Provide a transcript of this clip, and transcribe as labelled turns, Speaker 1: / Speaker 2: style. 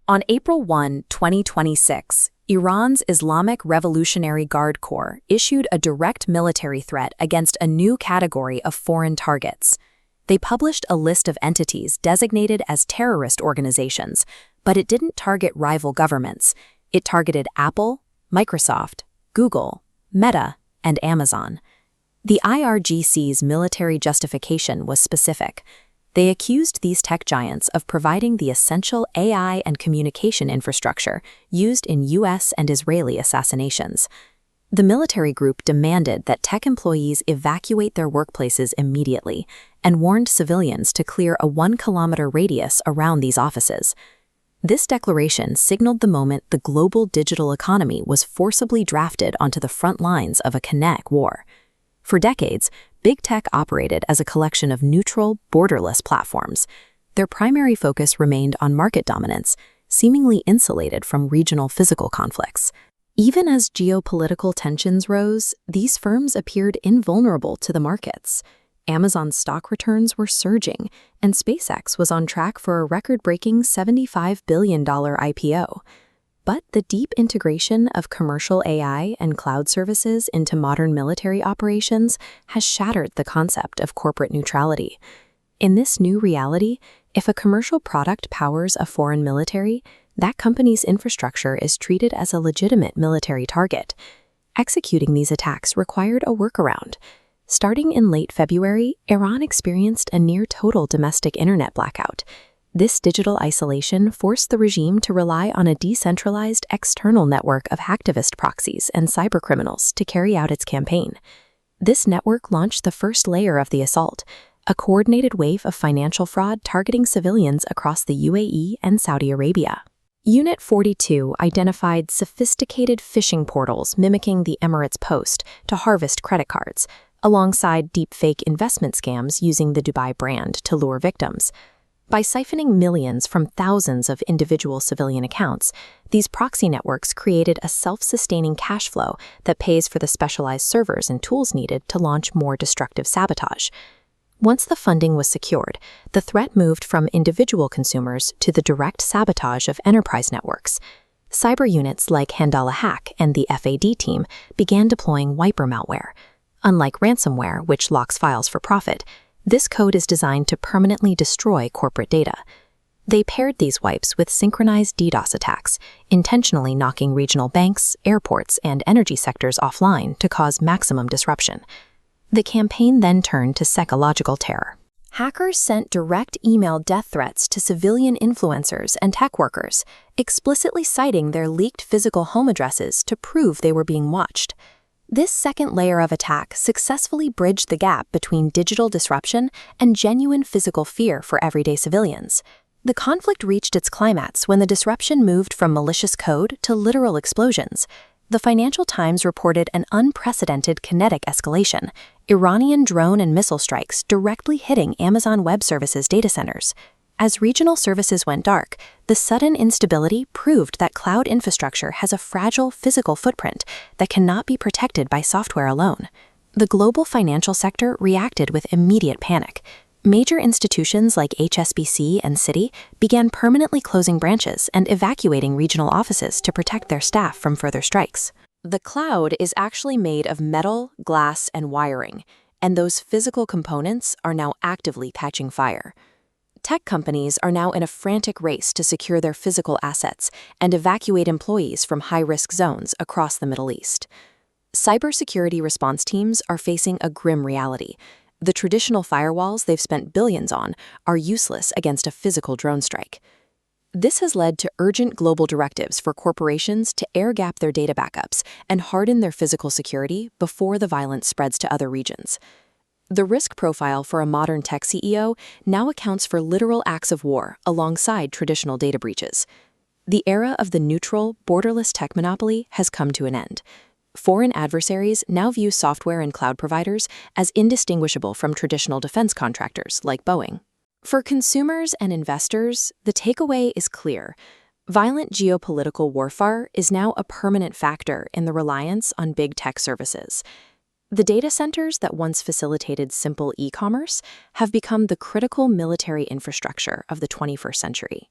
Speaker 1: On April 1, 2026, Iran's Islamic Revolutionary Guard Corps issued a direct military threat against a new category of foreign targets. They published a list of entities designated as terrorist organizations, but it didn't target rival governments. It targeted Apple, Microsoft, Google, Meta, and Amazon. The IRGC's military justification was specific. They accused these tech giants of providing the essential AI and communication infrastructure used in U.S. and Israeli assassinations. The military group demanded that tech employees evacuate their workplaces immediately and warned civilians to clear a 1-kilometer radius around these offices. This declaration signaled the moment the global digital economy was forcibly drafted onto the front lines of a kinetic war. For decades, big tech operated as a collection of neutral, borderless platforms. Their primary focus remained on market dominance, seemingly insulated from regional physical conflicts. Even as geopolitical tensions rose, these firms appeared invulnerable to the markets. Amazon's stock returns were surging, and SpaceX was on track for a record-breaking $75 billion IPO. But the deep integration of commercial AI and cloud services into modern military operations has shattered the concept of corporate neutrality. In this new reality, if a commercial product powers a foreign military, that company's infrastructure is treated as a legitimate military target. Executing these attacks required a workaround. Starting in late February, Iran experienced a near-total domestic internet blackout. This digital isolation forced the regime to rely on a decentralized external network of hacktivist proxies and cybercriminals to carry out its campaign. This network launched the first layer of the assault, a coordinated wave of financial fraud targeting civilians across the UAE and Saudi Arabia. Unit 42 identified sophisticated phishing portals mimicking the Emirates Post to harvest credit cards, alongside deepfake investment scams using the Dubai brand to lure victims. By siphoning millions from thousands of individual civilian accounts, these proxy networks created a self-sustaining cash flow that pays for the specialized servers and tools needed to launch more destructive sabotage. Once the funding was secured, the threat moved from individual consumers to the direct sabotage of enterprise networks. Cyber units like Handala Hack and the FAD team began deploying wiper malware. Unlike ransomware, which locks files for profit, this code is designed to permanently destroy corporate data. They paired these wipes with synchronized DDoS attacks, intentionally knocking regional banks, airports, and energy sectors offline to cause maximum disruption. The campaign then turned to psychological terror. Hackers sent direct email death threats to civilian influencers and tech workers, explicitly citing their leaked physical home addresses to prove they were being watched. This second layer of attack successfully bridged the gap between digital disruption and genuine physical fear for everyday civilians. The conflict reached its climax when the disruption moved from malicious code to literal explosions. The Financial Times reported an unprecedented kinetic escalation, Iranian drone and missile strikes directly hitting Amazon Web Services data centers. As regional services went dark, the sudden instability proved that cloud infrastructure has a fragile physical footprint that cannot be protected by software alone. The global financial sector reacted with immediate panic. Major institutions like HSBC and Citi began permanently closing branches and evacuating regional offices to protect their staff from further strikes. The cloud is actually made of metal, glass, and wiring, and those physical components are now actively catching fire. Tech companies are now in a frantic race to secure their physical assets and evacuate employees from high-risk zones across the Middle East. Cybersecurity response teams are facing a grim reality. The traditional firewalls they've spent billions on are useless against a physical drone strike. This has led to urgent global directives for corporations to air-gap their data backups and harden their physical security before the violence spreads to other regions. The risk profile for a modern tech CEO now accounts for literal acts of war alongside traditional data breaches. The era of the neutral, borderless tech monopoly has come to an end. Foreign adversaries now view software and cloud providers as indistinguishable from traditional defense contractors like Boeing. For consumers and investors, the takeaway is clear. Violent geopolitical warfare is now a permanent factor in the reliance on big tech services. The data centers that once facilitated simple e-commerce have become the critical military infrastructure of the 21st century.